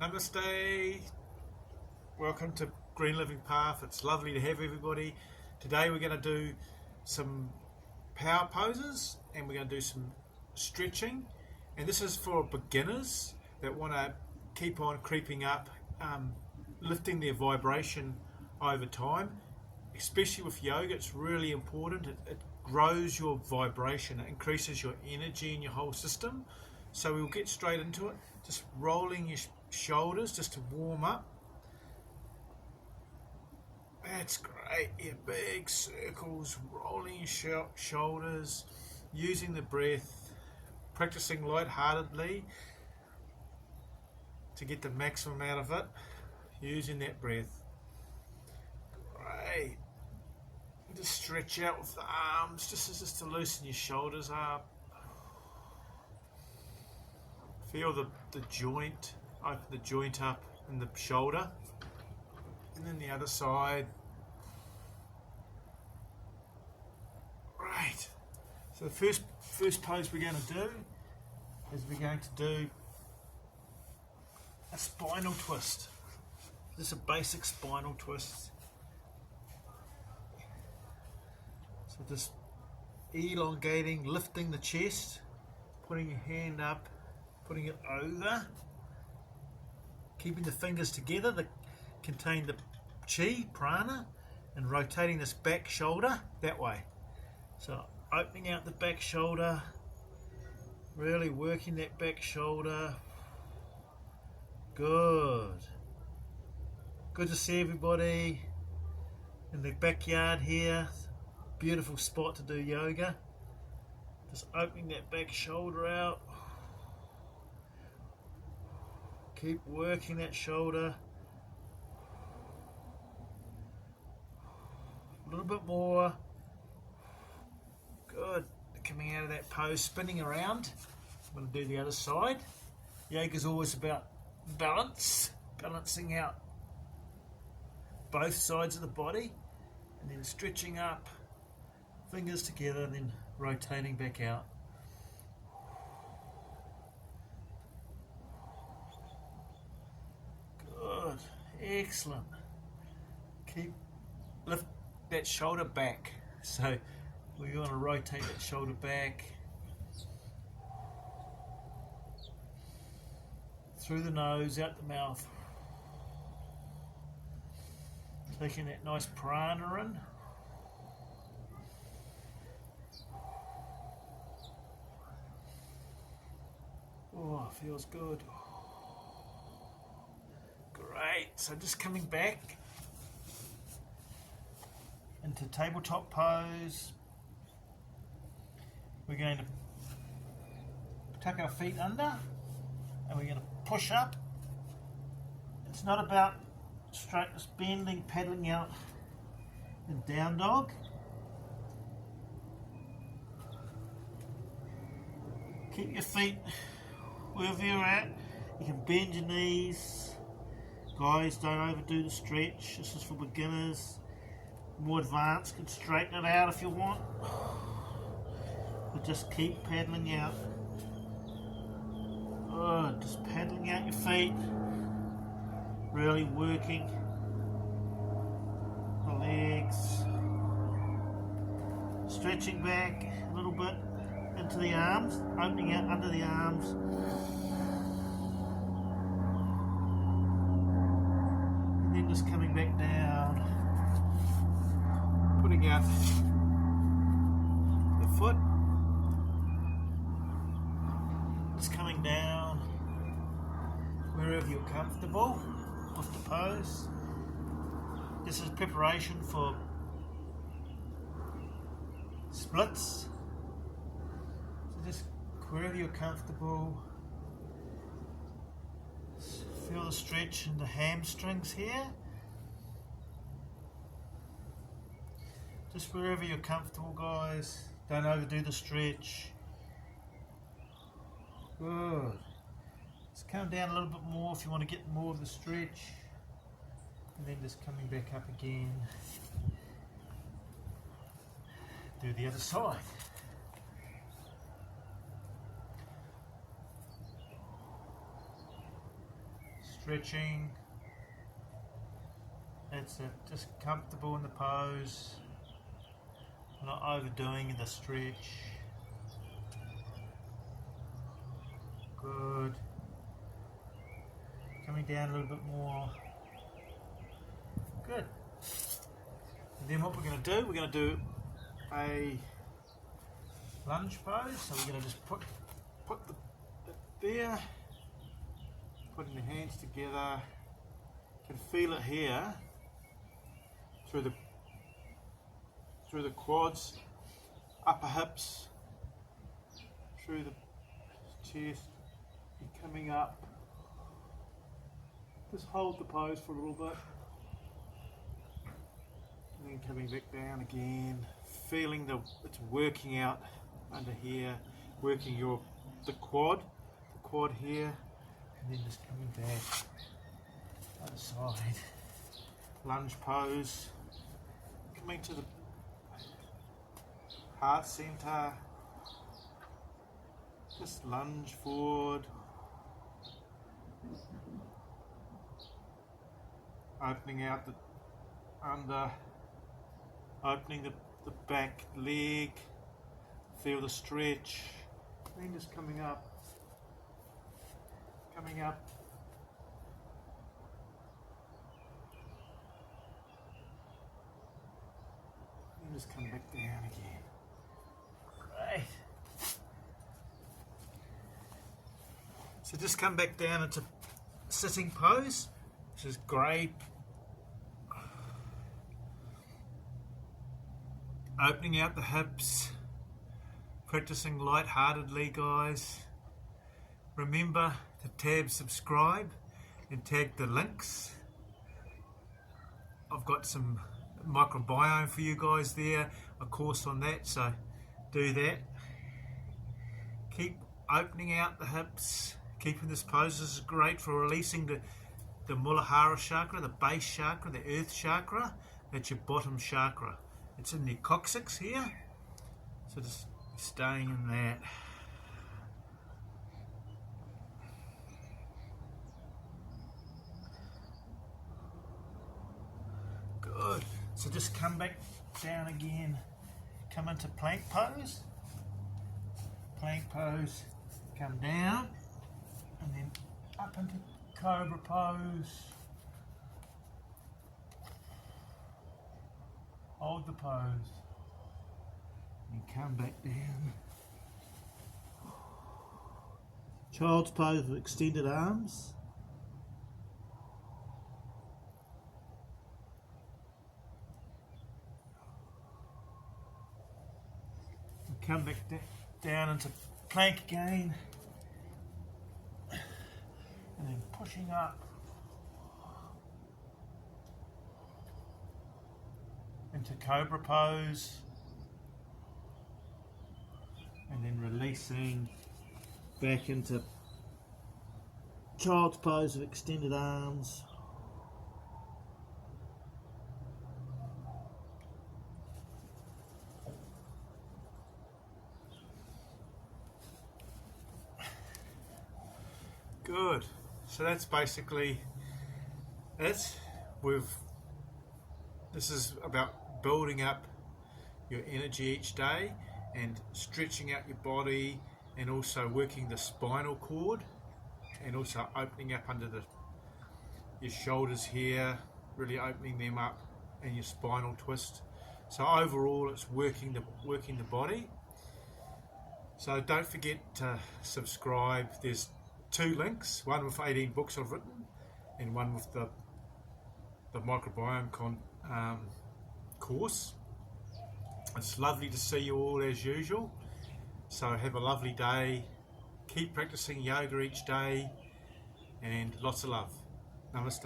Namaste. Welcome to Green Living Path. It's lovely to have everybody. Today we're going to do some power poses and we're going to do some stretching, and this is for beginners that want to keep on creeping up, lifting their vibration over time. Especially with yoga, it's really important. It grows your vibration, it increases your energy in your whole system. So we'll get straight into it. Just rolling your shoulders just to warm up. That's great. Yeah, big circles, rolling your shoulders, using the breath, practicing lightheartedly to get the maximum out of it, using that breath. Great. Just stretch out with the arms, just to loosen your shoulders up. Feel the joint, open the joint up in the shoulder, and then the other side. Right. So the first pose we're going to do is we're going to do a spinal twist. This is a basic spinal twist. So just elongating, lifting the chest, putting your hand up, putting it over, keeping the fingers together that contain the chi, prana, and rotating this back shoulder that way. So opening out the back shoulder, really working that back shoulder. Good. Good to see everybody in the backyard here. Beautiful spot to do yoga. Just opening that back shoulder out. Keep working that shoulder. A little bit more. Good. Coming out of that pose, spinning around. I'm going to do the other side. Yoga is always about balance, balancing out both sides of the body, and then stretching up, fingers together, and then rotating back out. Good, excellent. Lift that shoulder back. So we want to rotate that shoulder back through the nose, out the mouth. Taking that nice prana in. Oh, feels good. Great. So just coming back into tabletop pose. We're going to tuck our feet under and we're going to push up. It's not about straight, just bending, paddling out in down dog. Keep your feet wherever you're at. You can bend your knees. Guys, don't overdo the stretch. This is for beginners. More advanced can straighten it out if you want. But just keep paddling out. Good. Just paddling out your feet. Really working the legs. Stretching back a little bit into the arms, opening out under the arms. And then just coming back down. Putting out the foot. Just coming down wherever you're comfortable with the pose. This is preparation for splits. So just wherever you're comfortable, feel the stretch in the hamstrings here. Just wherever you're comfortable, guys. Don't overdo the stretch. Good. Just come down a little bit more if you want to get more of the stretch. And then just coming back up again. Do the other side. stretching. That's it, just comfortable in the pose, not overdoing the stretch. Good. Coming down a little bit more. Good. And then what we're going to do, we're going to do a lunge pose. So we're going to just put it there, putting the hands together. You can feel it here through the quads, upper hips, through the chest, and coming up. Just hold the pose for a little bit, and then coming back down again, feeling it's working out under here, working the quad here, and then just coming back other side. Lunge pose, coming to the heart center, just lunge forward, opening out opening the back leg, feel the stretch, and then just coming up, and just come back down again. Great. So just come back down into sitting pose, which is great. Opening out the hips, practicing light-heartedly, guys. Remember to tab subscribe and tag the links. I've got some microbiome for you guys there, a course on that, so do that. Keep opening out the hips, keeping this pose. This is great for releasing the Muladhara chakra, the base chakra, the earth chakra. That's your bottom chakra. It's in the coccyx here, so just staying in that. Good. So just come back down again. Come into plank pose. Plank pose. Come down, and then up into cobra pose. Hold the pose and come back down. Child's pose with extended arms. And come back down into plank again. And then pushing up. Into cobra pose, and then releasing back into child's pose with extended arms. Good. So that's basically it. This is about building up your energy each day and stretching out your body, and also working the spinal cord, and also opening up under your shoulders here, really opening them up, and your spinal twist. So overall it's working the body. So don't forget to subscribe. There's 2 links, one with 18 books I've written and one with the microbiome course. It's lovely to see you all as usual. So have a lovely day. Keep practicing yoga each day, and lots of love. Namaste.